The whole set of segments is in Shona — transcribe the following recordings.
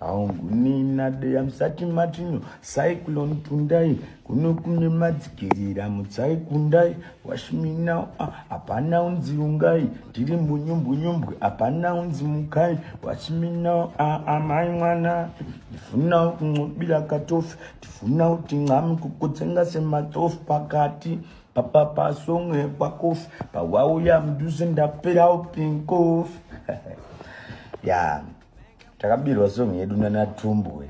aungunina deya msati matino cyclone tundai kuno kune madzikirira mutsai kundai washimina hapana unzi ungai tiri mbunyumbwe hapana unzi mukai washimina amai mwana ndifuna kunxobira katofu ndifuna kuti nxami kukutsenga sematofu pakati papapasonge kwakofu pawauya mduze ndapera upinkofu ya takabirwa song yedu nanaTumbwe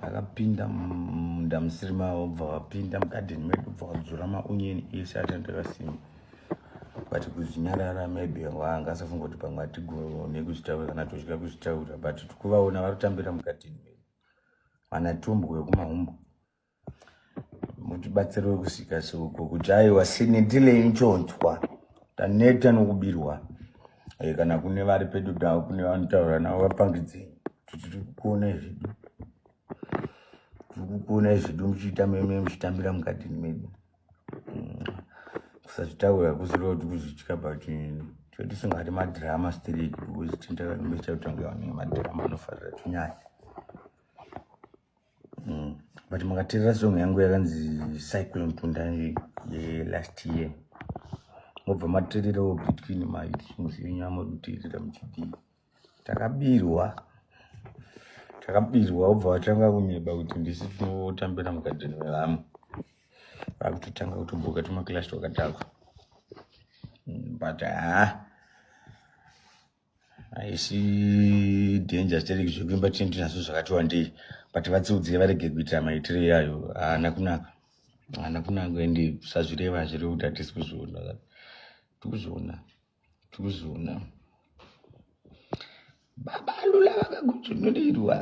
akapinda munda musirima obva wapinda mugadheni medu obva wadzura maonyeni ese atandakasima but kuzinyarara maybe waangasafunga kuti pamwe atigone kuzvitaura kana tosvika kuzvitaura but tikuvaona varikutambira mugadheni medu vanaTumbwe wekumahumbo mutibatsirewo kusvika soko kuti aiwa sinendirei nchonjwa taneta nokubirwa kana kune vari pedu navo kune vanotaura navo vapangidzei kuti tiri kukuona izvidu muchiita meme muchitambira mugadheni medu kusazvitaura kusiriwo kuti kuzvitya but chotisingati madhirama straight because tindakanombecha kutanga vanenge madhirama anofarira tunyaya but makateerera song yangu yakanzi Cyclone Tundai last year mobva mateererawo between mahits yenyama kuteerera muchidii takabirwa obva watanga kunyeba kuti ndisi tinotambira mugadheni mevamwe vakutotanga kutomboka tumaklasi twakatakwa but haisi danger stereki zvekuimba tindi nazvo zvakati wandei but vatsiudzire varege kuitira maitiro iyayo haana kunaka ende sazvireva zviri kuti hatisi kuzviona baba lula vakagutunurirwa